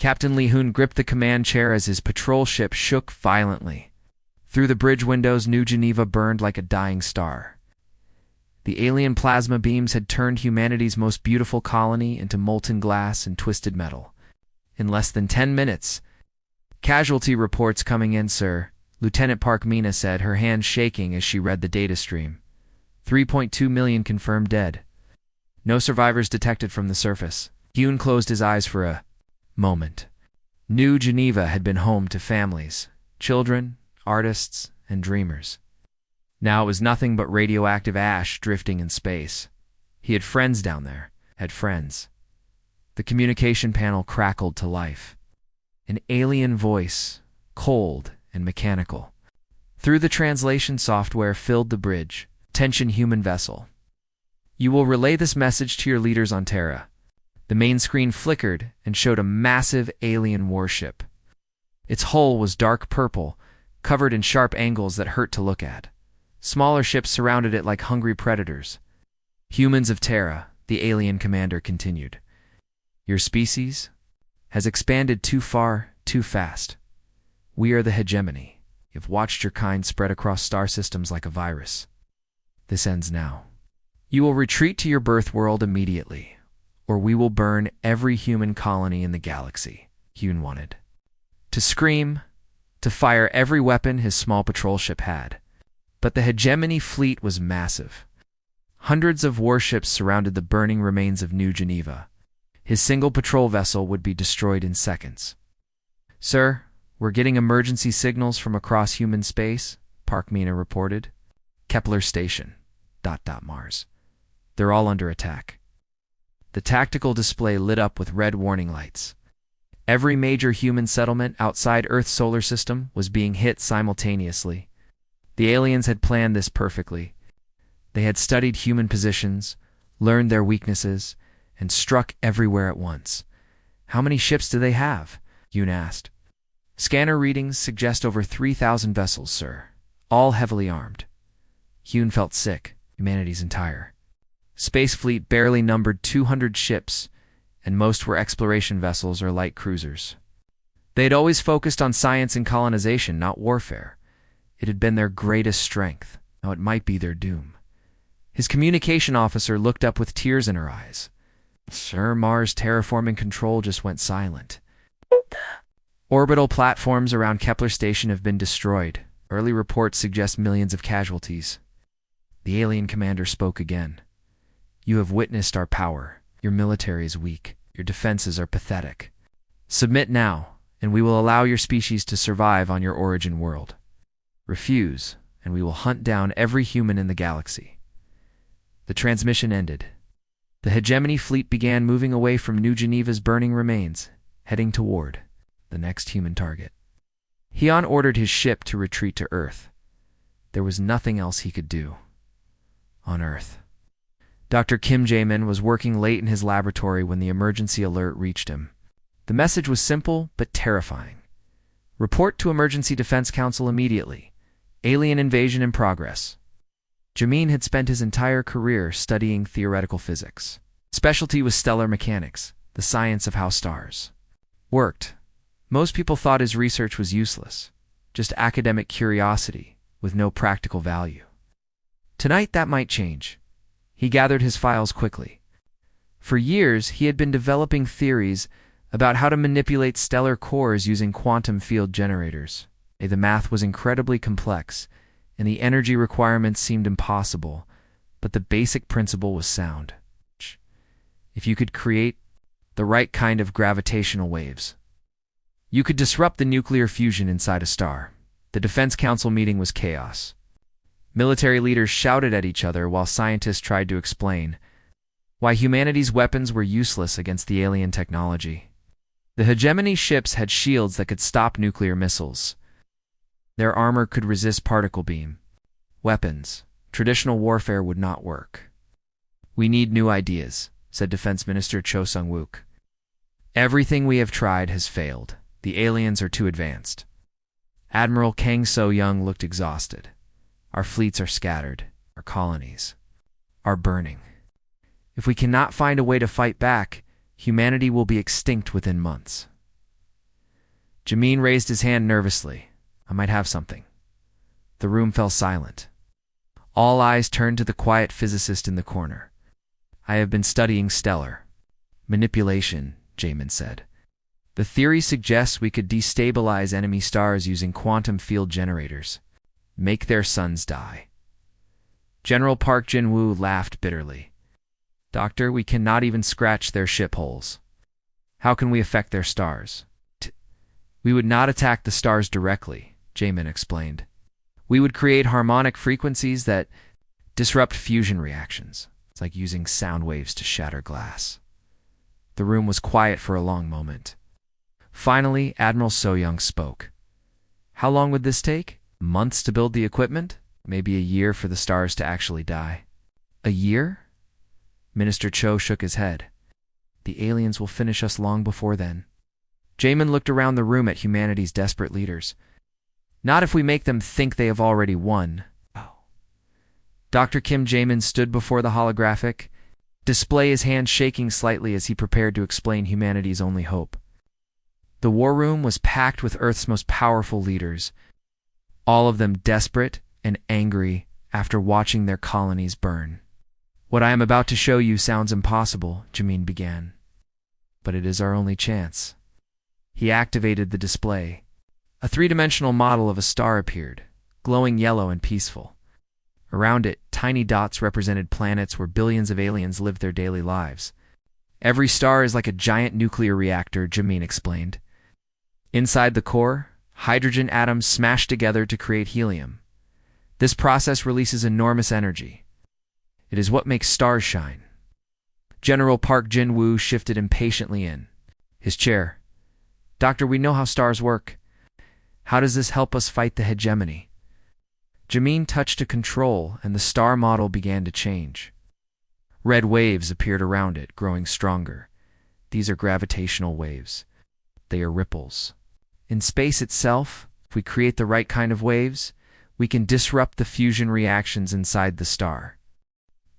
Captain Li Hun gripped the command chair as his patrol ship shook violently. Through the bridge windows, New Geneva burned like a dying star. The alien plasma beams had turned humanity's most beautiful colony into molten glass and twisted metal. In less than 10 minutes, "Casualty reports coming in, sir," Lieutenant Park Mina said, her hand shaking as she read the data stream. 3.2 million confirmed dead. No survivors detected from the surface. Yoon closed his eyes for a moment. New Geneva had been home to families, children, artists, and dreamers. Now it was nothing but radioactive ash drifting in space. He had friends down there, had friends. The communication panel crackled to life. An alien voice, cold and mechanical. Through the translation software filled the bridge. "Attention, human vessel. You will relay this message to your leaders on Terra." The main screen flickered and showed a massive alien warship. Its hull was dark purple, covered in sharp angles that hurt to look at. Smaller ships surrounded it like hungry predators. "Humans of Terra," the alien commander continued. "Your species has expanded too far, too fast. We are the hegemony. You've watched your kind spread across star systems like a virus. This ends now. You will retreat to your birth world immediately, or we will burn every human colony in the galaxy." Hyun wanted to scream, to fire every weapon his small patrol ship had. But the hegemony fleet was massive. Hundreds of warships surrounded the burning remains of New Geneva. His single patrol vessel would be destroyed in seconds. "Sir, we're getting emergency signals from across human space," Park Mina reported. "Kepler Station. Mars. They're all under attack." The tactical display lit up with red warning lights. Every major human settlement outside Earth's solar system was being hit simultaneously. The aliens had planned this perfectly. They had studied human positions, learned their weaknesses, and struck everywhere at once. "How many ships do they have?" Yoon asked. "Scanner readings suggest over 3,000 vessels, sir, all heavily armed." Yoon felt sick. Humanity's entire space fleet barely numbered 200 ships, and most were exploration vessels or light cruisers. They had always focused on science and colonization, not warfare. It had been their greatest strength. Now it might be their doom. His communication officer looked up with tears in her eyes. "Sir, Mars terraforming control just went silent. Orbital platforms around Kepler Station have been destroyed. Early reports suggest millions of casualties." The alien commander spoke again. "You have witnessed our power. Your military is weak. Your defenses are pathetic. Submit now, and we will allow your species to survive on your origin world. Refuse, and we will hunt down every human in the galaxy." The transmission ended. The hegemony fleet began moving away from New Geneva's burning remains, heading toward the next human target. Hyun ordered his ship to retreat to Earth. There was nothing else he could do on Earth. Dr. Kim Jae-min was working late in his laboratory when the emergency alert reached him. The message was simple but terrifying. "Report to Emergency Defense Council immediately. Alien invasion in progress." Jamin had spent his entire career studying theoretical physics. Specialty was stellar mechanics, the science of how stars worked. Most people thought his research was useless, just academic curiosity with no practical value. Tonight that might change. He gathered his files quickly. For years, he had been developing theories about how to manipulate stellar cores using quantum field generators. The math was incredibly complex, and the energy requirements seemed impossible, but the basic principle was sound. If you could create the right kind of gravitational waves, you could disrupt the nuclear fusion inside a star. The Defense Council meeting was chaos. Military leaders shouted at each other while scientists tried to explain why humanity's weapons were useless against the alien technology. The hegemony ships had shields that could stop nuclear missiles. Their armor could resist particle beam weapons. Traditional warfare would not work. "We need new ideas," said Defense Minister Cho Sung-wook. "Everything we have tried has failed. The aliens are too advanced." Admiral Kang So-young looked exhausted. "Our fleets are scattered. Our colonies are burning. If we cannot find a way to fight back, humanity will be extinct within months." Jameen raised his hand nervously. I might have something. The room fell silent. All eyes turned to the quiet physicist in the corner. I have been studying stellar manipulation, Jamin said. The theory suggests we could destabilize enemy stars using quantum field generators. Make their suns die. General Park Jin-woo laughed bitterly. Doctor, we cannot even scratch their ship holes. How can we affect their stars? We would not attack the stars directly, Jamin explained. We would create harmonic frequencies that disrupt fusion reactions. It's like using sound waves to shatter glass. The room was quiet for a long moment. Finally, Admiral So-young spoke. How long would this take? Months to build the equipment? Maybe a year for the stars to actually die. A year? Minister Cho shook his head. The aliens will finish us long before then. Jamin looked around the room at humanity's desperate leaders. Not if we make them think they have already won. Oh. Dr. Kim Jamin stood before the holographic display, his hand shaking slightly as he prepared to explain humanity's only hope. The war room was packed with Earth's most powerful leaders, all of them desperate and angry after watching their colonies burn. What I am about to show you sounds impossible, Jamin began. But it is our only chance. He activated the display. A three-dimensional model of a star appeared, glowing yellow and peaceful. Around it, tiny dots represented planets where billions of aliens lived their daily lives. Every star is like a giant nuclear reactor, Jamin explained. Inside the core, hydrogen atoms smash together to create helium. This process releases enormous energy. It is what makes stars shine. General Park Jin-woo shifted impatiently in his chair. Doctor, we know how stars work. How does this help us fight the hegemony? Jamin touched a control, and the star model began to change. Red waves appeared around it, growing stronger. These are gravitational waves. They are ripples. In space itself, if we create the right kind of waves, we can disrupt the fusion reactions inside the star.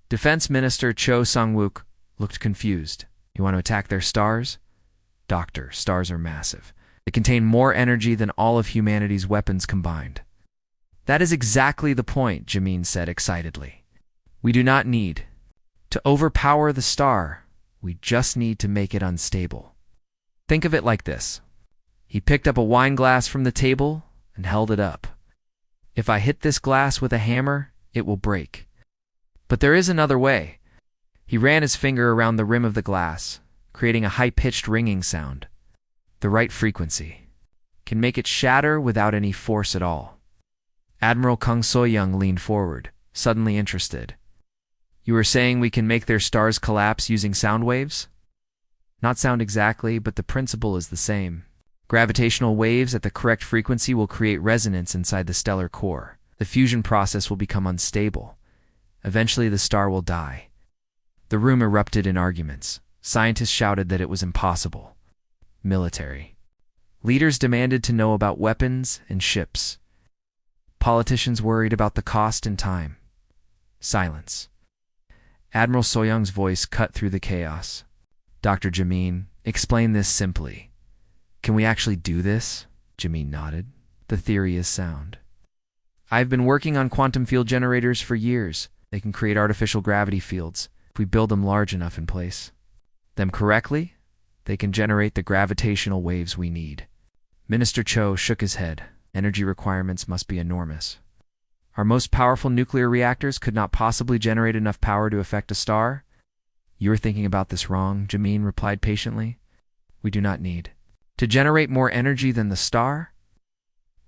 Defense Minister Cho Sang-wook looked confused. You want to attack their stars? Doctor, stars are massive. They contain more energy than all of humanity's weapons combined. That is exactly the point, Jamin said excitedly. We do not need to overpower the star. We just need to make it unstable. Think of it like this. He picked up a wine glass from the table and held it up. If I hit this glass with a hammer, it will break. But there is another way. He ran his finger around the rim of the glass, creating a high-pitched ringing sound. The right frequency can make it shatter without any force at all. Admiral Kang So-young leaned forward, suddenly interested. You were saying we can make their stars collapse using sound waves? Not sound exactly, but the principle is the same. Gravitational waves at the correct frequency will create resonance inside the stellar core. The fusion process will become unstable. Eventually the star will die. The room erupted in arguments. Scientists shouted that it was impossible. Military leaders demanded to know about weapons and ships. Politicians worried about the cost and time. Silence. Admiral So-young's voice cut through the chaos. Dr. Jamin, explain this simply. Can we actually do this? Jamin nodded. The theory is sound. I've been working on quantum field generators for years. They can create artificial gravity fields if we build them large enough in place. Them correctly, they can generate the gravitational waves we need. Minister Cho shook his head. Energy requirements must be enormous. Our most powerful nuclear reactors could not possibly generate enough power to affect a star? You are thinking about this wrong, Jamin replied patiently. We do not need to generate more energy than the star.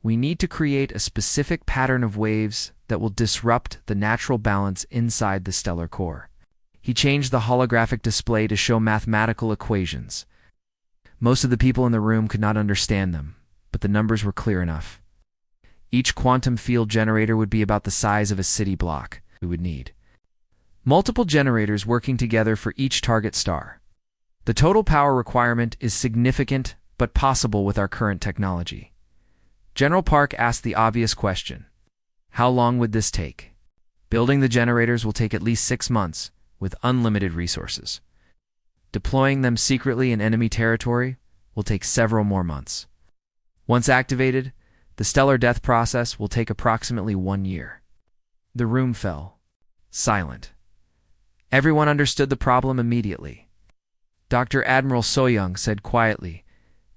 We need to create a specific pattern of waves that will disrupt the natural balance inside the stellar core. He changed the holographic display to show mathematical equations. Most of the people in the room could not understand them, but the numbers were clear enough. Each quantum field generator would be about the size of a city block. We would need multiple generators working together for each target star. The total power requirement is significant but possible with our current technology. General Park asked the obvious question. How long would this take? Building the generators will take at least 6 months, with unlimited resources. Deploying them secretly in enemy territory will take several more months. Once activated, the stellar death process will take approximately 1 year. The room fell silent. Everyone understood the problem immediately. Dr. Admiral Soyoung said quietly,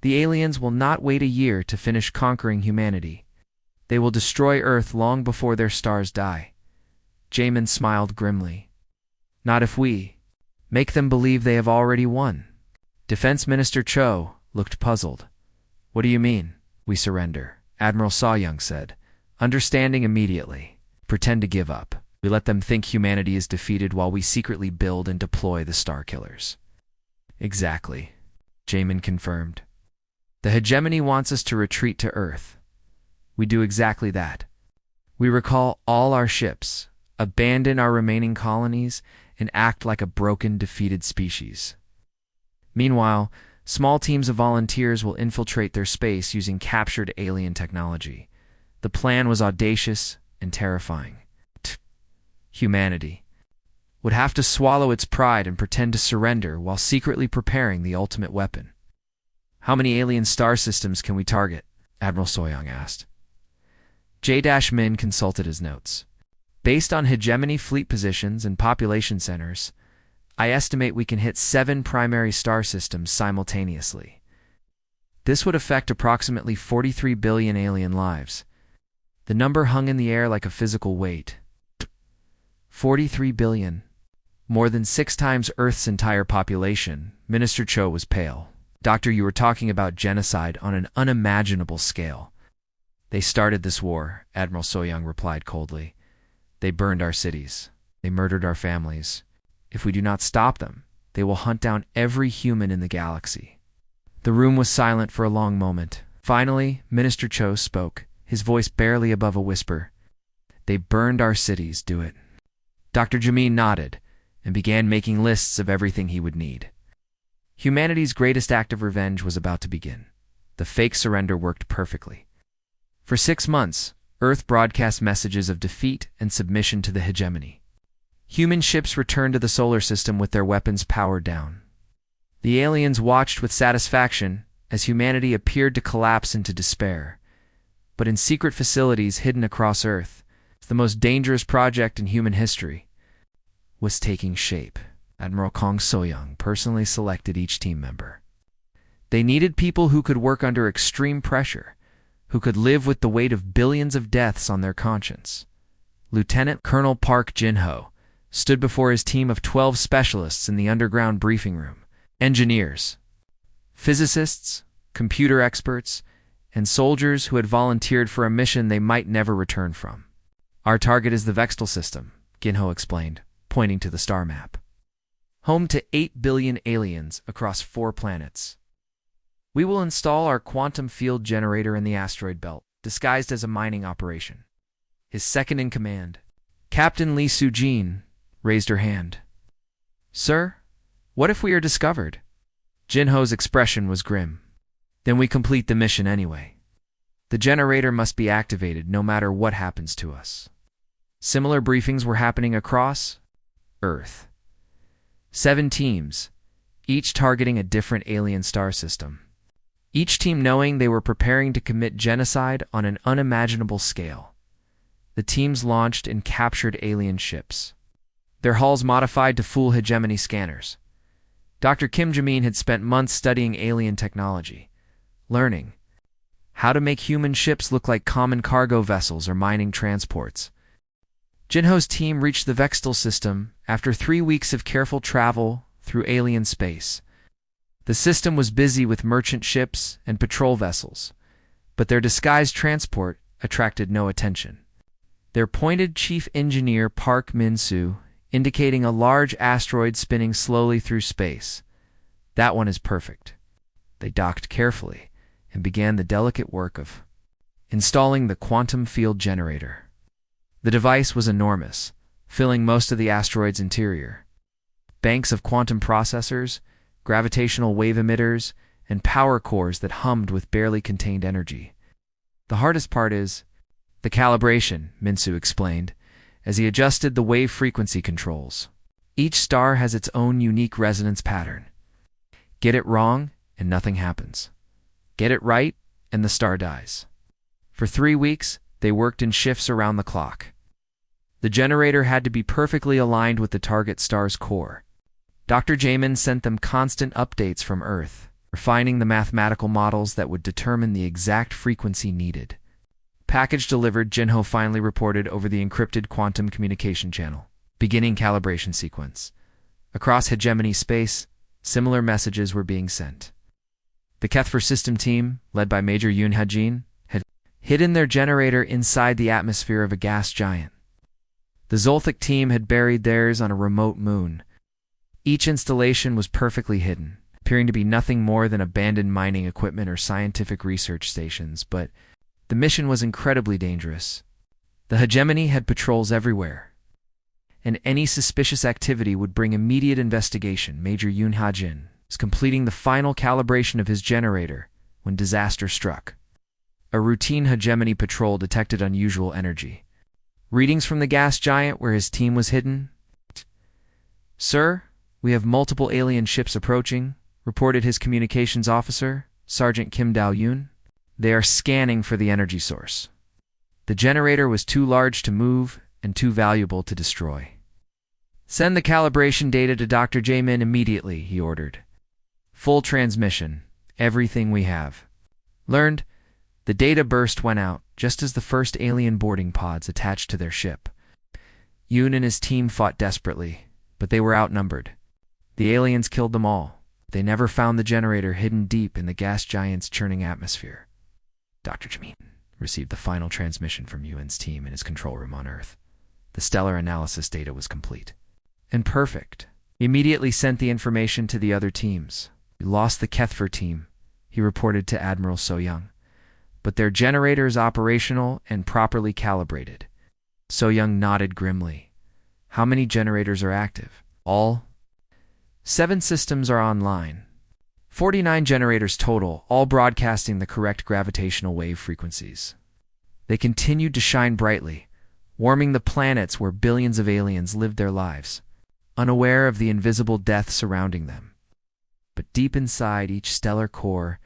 "The aliens will not wait a year to finish conquering humanity. They will destroy Earth long before their stars die." Jamin smiled grimly. "Not if we make them believe they have already won." Defense Minister Cho looked puzzled. "What do you mean, we surrender?" Admiral Soyoung said, understanding immediately. "Pretend to give up. We let them think humanity is defeated while we secretly build and deploy the Star Killers." "Exactly," Jamin confirmed. "The hegemony wants us to retreat to Earth. We do exactly that. We recall all our ships, abandon our remaining colonies, and act like a broken, defeated species. Meanwhile, small teams of volunteers will infiltrate their space using captured alien technology. The plan was audacious and terrifying. Humanity would have to swallow its pride and pretend to surrender while secretly preparing the ultimate weapon. "How many alien star systems can we target?" Admiral Soyoung asked. J-Min consulted his notes. "Based on hegemony fleet positions and population centers, I estimate we can hit 7 primary star systems simultaneously. This would affect approximately 43 billion alien lives." The number hung in the air like a physical weight. 43 billion. More than 6 times Earth's entire population. Minister Cho was pale. "Doctor, you were talking about genocide on an unimaginable scale." "They started this war," Admiral Soyoung replied coldly. "They burned our cities. They murdered our families. If we do not stop them, they will hunt down every human in the galaxy." The room was silent for a long moment. Finally, Minister Cho spoke, his voice barely above a whisper. "They burned our cities, do it." Dr. Jamin nodded and began making lists of everything he would need. Humanity's greatest act of revenge was about to begin. The fake surrender worked perfectly. For 6 months, Earth broadcast messages of defeat and submission to the hegemony. Human ships returned to the solar system with their weapons powered down. The aliens watched with satisfaction as humanity appeared to collapse into despair. But in secret facilities hidden across Earth, the most dangerous project in human history was taking shape. Admiral Kong Soyoung personally selected each team member. They needed people who could work under extreme pressure, who could live with the weight of billions of deaths on their conscience. Lieutenant Colonel Park Jin-ho stood before his team of 12 specialists in the underground briefing room. Engineers, physicists, computer experts, and soldiers who had volunteered for a mission they might never return from. "Our target is the Vextal system," Jin-ho explained, pointing to the star map. "Home to 8 billion aliens across 4 planets. We will install our quantum field generator in the asteroid belt, disguised as a mining operation." His second-in-command, Captain Lee Soo-jin, raised her hand. "Sir, what if we are discovered?" Jin-ho's expression was grim. "Then we complete the mission anyway. The generator must be activated no matter what happens to us." Similar briefings were happening across Earth. 7 teams, each targeting a different alien star system. Each team knowing they were preparing to commit genocide on an unimaginable scale. The teams launched in captured alien ships, their hulls modified to fool hegemony scanners. Dr. Kim Jamin had spent months studying alien technology, learning how to make human ships look like common cargo vessels or mining transports. Jin-ho's team reached the Vextal system after 3 weeks of careful travel through alien space. The system was busy with merchant ships and patrol vessels, but their disguised transport attracted no attention. Their pointed chief engineer Park Min-soo indicating a large asteroid spinning slowly through space. "That one is perfect." They docked carefully and began the delicate work of installing the quantum field generator. The device was enormous, filling most of the asteroid's interior. Banks of quantum processors, gravitational wave emitters, and power cores that hummed with barely contained energy. "The hardest part is the calibration," Min-soo explained, as he adjusted the wave frequency controls. "Each star has its own unique resonance pattern. Get it wrong, and nothing happens. Get it right, and the star dies. For 3 weeks, they worked in shifts around the clock. The generator had to be perfectly aligned with the target star's core. Dr. Jamin sent them constant updates from Earth, refining the mathematical models that would determine the exact frequency needed. Package delivered, Jinho finally reported over the encrypted quantum communication channel. Beginning calibration sequence. Across hegemony space, similar messages were being sent. The Kethver system team, led by Major Yoon Ha-jin, had hidden their generator inside the atmosphere of a gas giant. The Zolthic team had buried theirs on a remote moon. Each installation was perfectly hidden, appearing to be nothing more than abandoned mining equipment or scientific research stations, but the mission was incredibly dangerous. The hegemony had patrols everywhere, and any suspicious activity would bring immediate investigation. Major Yoon Ha-jin was completing the final calibration of his generator when disaster struck. A routine hegemony patrol detected unusual energy. Readings from the gas giant where his team was hidden. "Sir, we have multiple alien ships approaching," reported his communications officer, Sergeant Kim Dao-yoon. "They are scanning for the energy source. The generator was too large to move and too valuable to destroy. Send the calibration data to Dr. Jamin immediately," he ordered. "Full transmission. Everything we have." Learned. The data burst went out just as the first alien boarding pods attached to their ship. Yoon and his team fought desperately, but they were outnumbered. The aliens killed them all. They never found the generator hidden deep in the gas giant's churning atmosphere. Dr. Jamin received the final transmission from Yoon's team in his control room on Earth. The stellar analysis data was complete and perfect. He immediately sent the information to the other teams. "We lost the Kethver team," he reported to Admiral So-young. "But their generator is operational and properly calibrated." So-young nodded grimly. "How many generators are active?" "All. 7 systems are online. 49 generators total, all broadcasting the correct gravitational wave frequencies. They continued to shine brightly, warming the planets where billions of aliens lived their lives, unaware of the invisible death surrounding them. But deep inside each stellar core,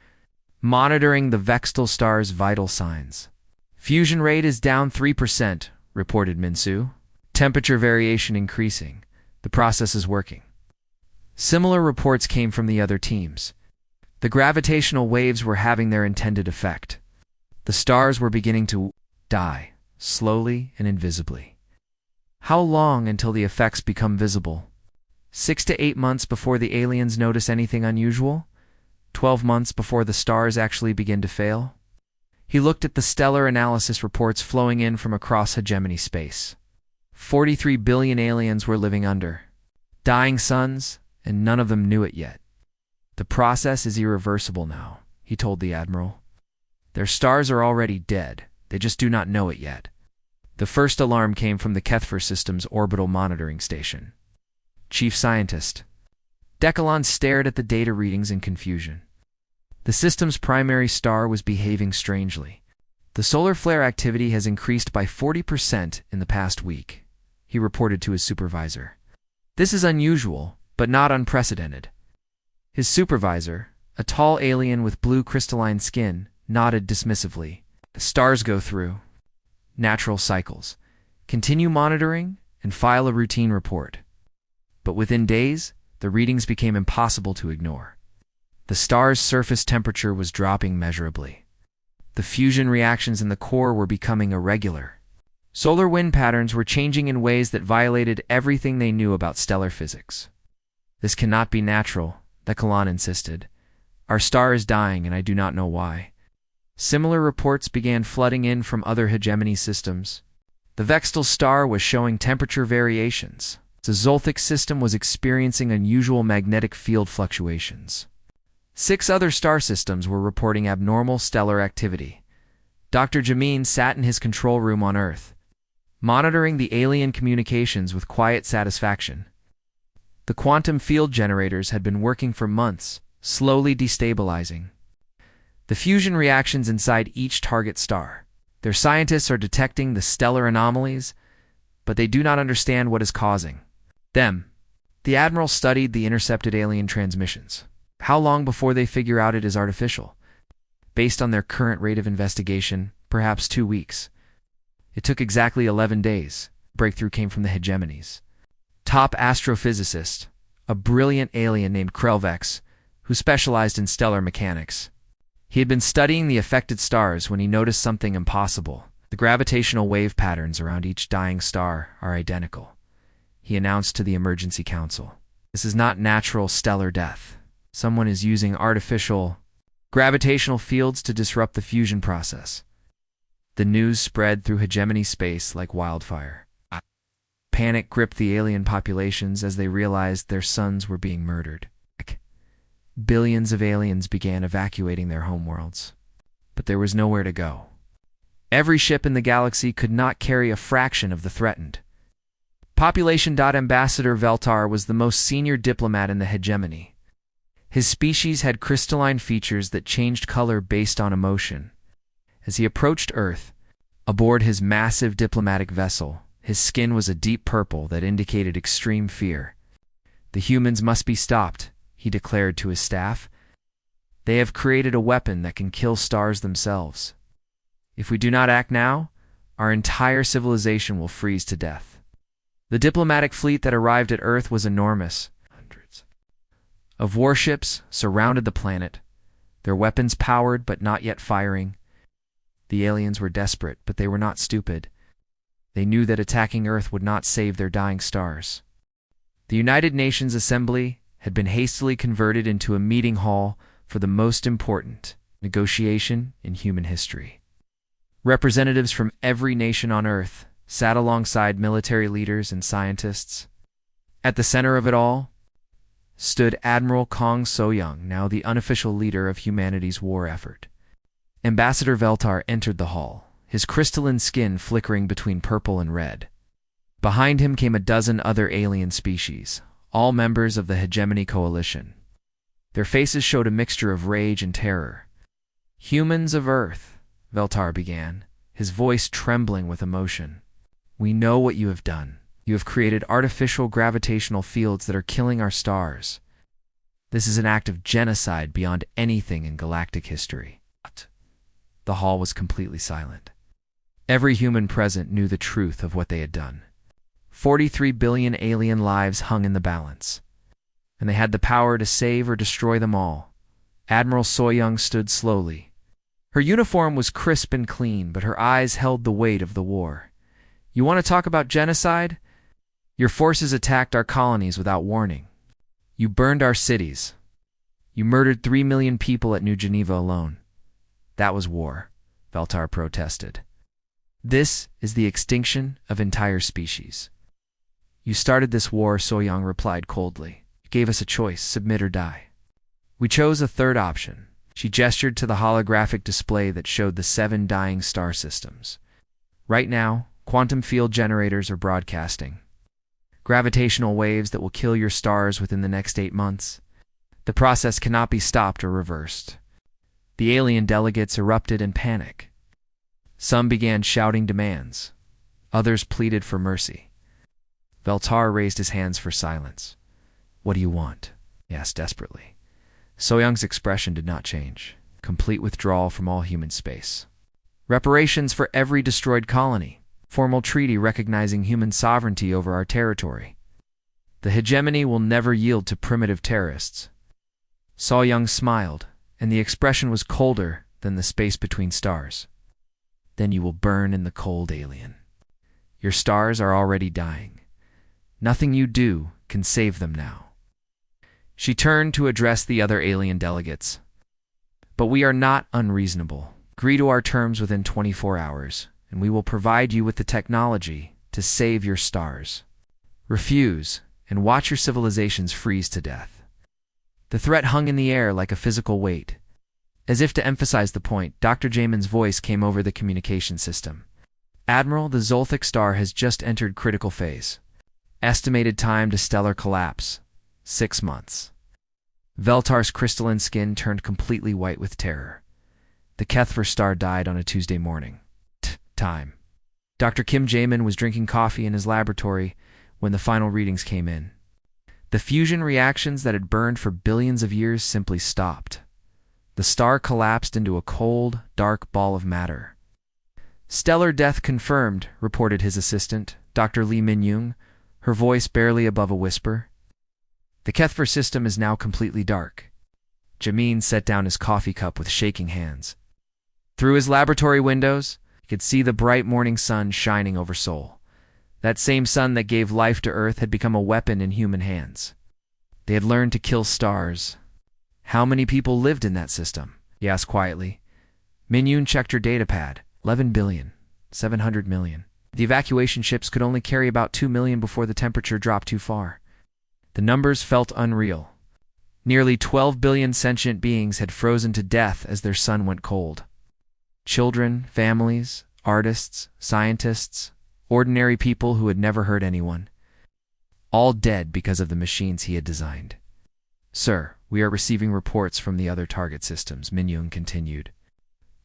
monitoring the Vextal star's vital signs. "Fusion rate is down 3%, reported Minsu. "Temperature variation increasing. The process is working." Similar reports came from the other teams. The gravitational waves were having their intended effect. The stars were beginning to die, slowly and invisibly. How long until the effects become visible? 6 to 8 months before the aliens notice anything unusual? 12 months before the stars actually begin to fail? He looked at the stellar analysis reports flowing in from across hegemony space. 43 billion aliens were living under dying suns, and none of them knew it yet. "The process is irreversible now," he told the Admiral. "Their stars are already dead. They just do not know it yet." The first alarm came from the Kethver system's orbital monitoring station. "Chief Scientist." Decalon stared at the data readings in confusion. The system's primary star was behaving strangely. "The solar flare activity has increased by 40% in the past week," he reported to his supervisor. "This is unusual, but not unprecedented." His supervisor, a tall alien with blue crystalline skin, nodded dismissively. "Stars go through natural cycles. Continue monitoring and file a routine report." But within days, the readings became impossible to ignore. The star's surface temperature was dropping measurably. The fusion reactions in the core were becoming irregular. Solar wind patterns were changing in ways that violated everything they knew about stellar physics. "This cannot be natural," Decalon insisted. "Our star is dying, and I do not know why." Similar reports began flooding in from other hegemony systems. The Vextal star was showing temperature variations. The Zolthic system was experiencing unusual magnetic field fluctuations. 6 other star systems were reporting abnormal stellar activity. Dr. Jamin sat in his control room on Earth, monitoring the alien communications with quiet satisfaction. The quantum field generators had been working for months, slowly destabilizing the fusion reactions inside each target star. Their scientists are detecting the stellar anomalies, but they do not understand what is causing them. The Admiral studied the intercepted alien transmissions. "How long before they figure out it is artificial?" Based on their current rate of investigation, perhaps 2 weeks. It took exactly 11 days. Breakthrough came from the hegemonies. Top astrophysicist, a brilliant alien named Krelvex, who specialized in stellar mechanics. He had been studying the affected stars when he noticed something impossible. The gravitational wave patterns around each dying star are identical. He announced to the emergency council, "This is not natural stellar death. Someone is using artificial gravitational fields to disrupt the fusion process." The news spread through hegemony space like wildfire. Panic gripped the alien populations as they realized their sons were being murdered. Billions of aliens began evacuating their homeworlds. But there was nowhere to go. Every ship in the galaxy could not carry a fraction of the threatened population. Ambassador Veltar was the most senior diplomat in the hegemony. His species had crystalline features that changed color based on emotion. As he approached Earth, aboard his massive diplomatic vessel, his skin was a deep purple that indicated extreme fear. "The humans must be stopped," he declared to his staff. "They have created a weapon that can kill stars themselves. If we do not act now, our entire civilization will freeze to death." The diplomatic fleet that arrived at Earth was enormous. Hundreds of warships surrounded the planet, their weapons powered but not yet firing. The aliens were desperate, but they were not stupid. They knew that attacking Earth would not save their dying stars. The United Nations Assembly had been hastily converted into a meeting hall for the most important negotiation in human history. Representatives from every nation on Earth sat alongside military leaders and scientists. At the center of it all stood Admiral Kong So-young, now the unofficial leader of humanity's war effort. Ambassador Veltar entered the hall, his crystalline skin flickering between purple and red. Behind him came a dozen other alien species, all members of the Hegemony Coalition. Their faces showed a mixture of rage and terror. "Humans of Earth," Veltar began, his voice trembling with emotion. "We know what you have done. You have created artificial gravitational fields that are killing our stars. This is an act of genocide beyond anything in galactic history." The hall was completely silent. Every human present knew the truth of what they had done. 43 billion alien lives hung in the balance, and they had the power to save or destroy them all. Admiral So-young stood slowly. Her uniform was crisp and clean, but her eyes held the weight of the war. "You want to talk about genocide? Your forces attacked our colonies without warning. You burned our cities. You murdered 3 million people at New Geneva alone. That was war," Veltar protested. "This is the extinction of entire species." "You started this war," So-young replied coldly. "You gave us a choice, submit or die. We chose a third option." She gestured to the holographic display that showed the 7 dying star systems. "Right now, quantum field generators are broadcasting gravitational waves that will kill your stars within the next 8 months. The process cannot be stopped or reversed." The alien delegates erupted in panic. Some began shouting demands. Others pleaded for mercy. Veltar raised his hands for silence. "What do you want?" he asked desperately. So-young's expression did not change. Complete withdrawal from all human space. "Reparations for every destroyed colony. Formal treaty recognizing human sovereignty over our territory. The hegemony will never yield to primitive terrorists." So-young smiled, and the expression was colder than the space between stars. "Then you will burn in the cold, alien. Your stars are already dying. Nothing you do can save them now." She turned to address the other alien delegates. "But we are not unreasonable. Agree to our terms within 24 hours, and we will provide you with the technology to save your stars. Refuse, and watch your civilizations freeze to death." The threat hung in the air like a physical weight. As if to emphasize the point, Dr. Jamin's voice came over the communication system. "Admiral, the Zolthic star has just entered critical phase. Estimated time to stellar collapse, 6 months." Veltar's crystalline skin turned completely white with terror. The Kethver star died on a Tuesday morning. Time. Dr. Kim Jamin was drinking coffee in his laboratory when the final readings came in. The fusion reactions that had burned for billions of years simply stopped. The star collapsed into a cold, dark ball of matter. "Stellar death confirmed," reported his assistant, Dr. Lee Min-young, her voice barely above a whisper. "The HFY system is now completely dark." Jamin set down his coffee cup with shaking hands. Through his laboratory windows, he could see the bright morning sun shining over Seoul. That same sun that gave life to Earth had become a weapon in human hands. They had learned to kill stars. How many people lived in that system? He asked quietly. Min-young checked her datapad. 11 billion. 700 million. The evacuation ships could only carry about 2 million before the temperature dropped too far. The numbers felt unreal. Nearly 12 billion sentient beings had frozen to death as their sun went cold. Children, families, artists, scientists, ordinary people who had never hurt anyone. All dead because of the machines he had designed. "Sir, we are receiving reports from the other target systems," Min-young continued.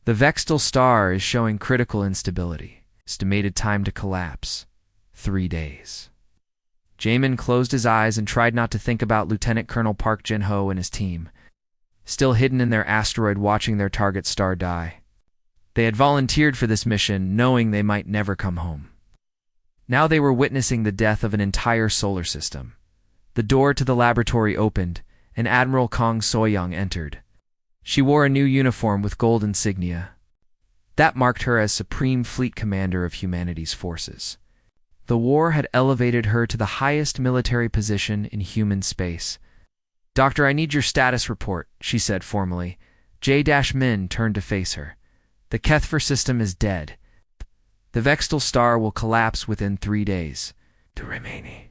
"The Vextal star is showing critical instability. Estimated time to collapse: 3 days." Jamin closed his eyes and tried not to think about Lieutenant Colonel Park Jin-ho and his team, still hidden in their asteroid watching their target star die. They had volunteered for this mission knowing they might never come home. Now they were witnessing the death of an entire solar system. The door to the laboratory opened, and Admiral Kang So-young entered. She wore a new uniform with gold insignia. That marked her as Supreme Fleet Commander of humanity's forces. The war had elevated her to the highest military position in human space. "Doctor, I need your status report," she said formally. J-Min turned to face her. "The HFY system is dead. The Vextal star will collapse within 3 days. The remaining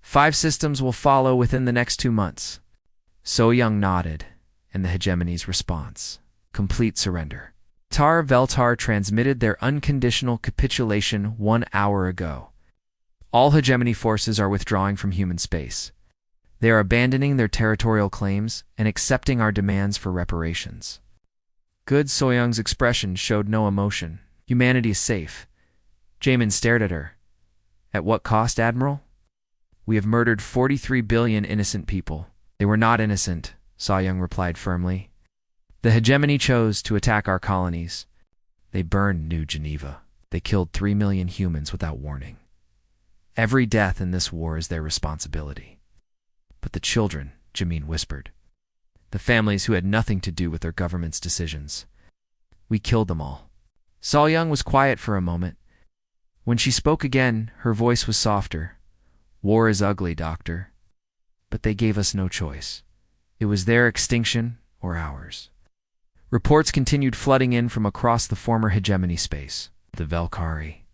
5 systems will follow within the next 2 months. So-young nodded, and the hegemony's response: complete surrender. Tar Veltar transmitted their unconditional capitulation 1 hour ago. All hegemony forces are withdrawing from human space. They are abandoning their territorial claims and accepting our demands for reparations. Good. So-young's expression showed no emotion. Humanity is safe. Jamin stared at her. "At what cost, Admiral?" "We have murdered 43 billion innocent people." "They were not innocent," So-young replied firmly. "The hegemony chose to attack our colonies. They burned New Geneva. They killed 3 million humans without warning. Every death in this war is their responsibility." "But the children," Jamin whispered. "The families who had nothing to do with their government's decisions. We killed them all." So-young was quiet for a moment. When she spoke again, her voice was softer. "War is ugly, Doctor. But they gave us no choice. It was their extinction or ours." Reports continued flooding in from across the former hegemony space. The Valkyrie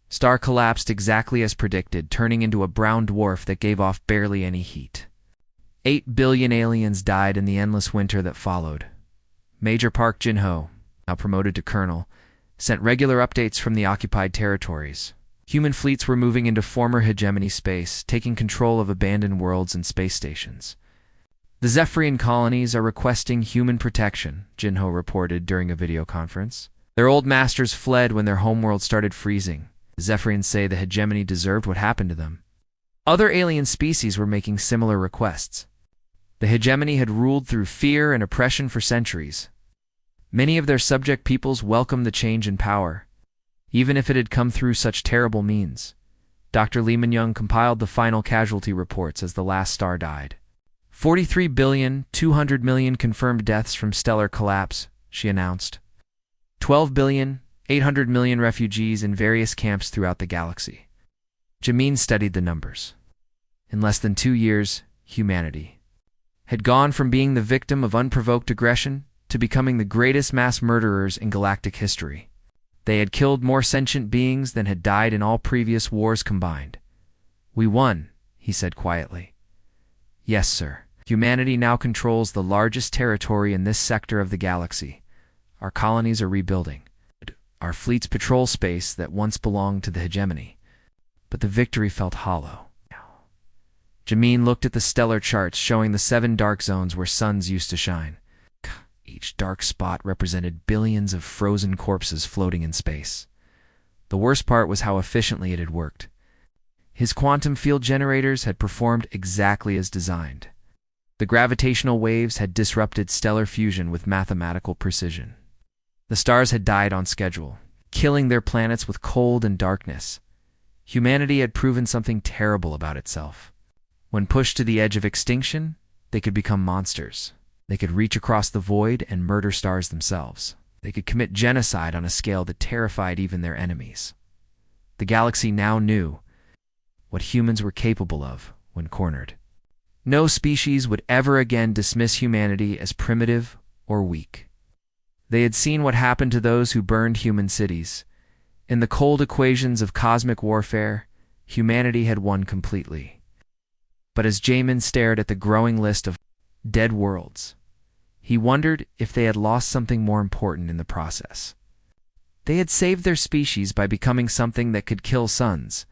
star collapsed exactly as predicted, turning into a brown dwarf that gave off barely any heat. 8 billion aliens died in the endless winter that followed. Major Park Jin-ho, now promoted to colonel, sent regular updates from the occupied territories. Human fleets were moving into former hegemony space, taking control of abandoned worlds and space stations. "The Zephyrian colonies are requesting human protection," Jin-ho reported during a video conference. "Their old masters fled when their homeworld started freezing. The Zephyrians say the hegemony deserved what happened to them." Other alien species were making similar requests. The hegemony had ruled through fear and oppression for centuries. Many of their subject peoples welcomed the change in power, even if it had come through such terrible means. Dr. Lee Min-young compiled the final casualty reports as the last star died. 43 billion, 200 million confirmed deaths from stellar collapse, she announced. 12 billion, 800 million refugees in various camps throughout the galaxy. Jamin studied the numbers. In less than 2 years, humanity had gone from being the victim of unprovoked aggression to becoming the greatest mass murderers in galactic history. They had killed more sentient beings than had died in all previous wars combined. "We won," he said quietly. "Yes, sir. Humanity now controls the largest territory in this sector of the galaxy. Our colonies are rebuilding. Our fleets patrol space that once belonged to the hegemony." But the victory felt hollow. Jamin looked at the stellar charts showing the 7 dark zones where suns used to shine. Each dark spot represented billions of frozen corpses floating in space. The worst part was how efficiently it had worked. His quantum field generators had performed exactly as designed. The gravitational waves had disrupted stellar fusion with mathematical precision. The stars had died on schedule, killing their planets with cold and darkness. Humanity had proven something terrible about itself. When pushed to the edge of extinction, they could become monsters. They could reach across the void and murder stars themselves. They could commit genocide on a scale that terrified even their enemies. The galaxy now knew what humans were capable of when cornered. No species would ever again dismiss humanity as primitive or weak. They had seen what happened to those who burned human cities. In the cold equations of cosmic warfare, humanity had won completely. But as Jamin stared at the growing list of dead worlds, he wondered if they had lost something more important in the process. They had saved their species by becoming something that could kill suns,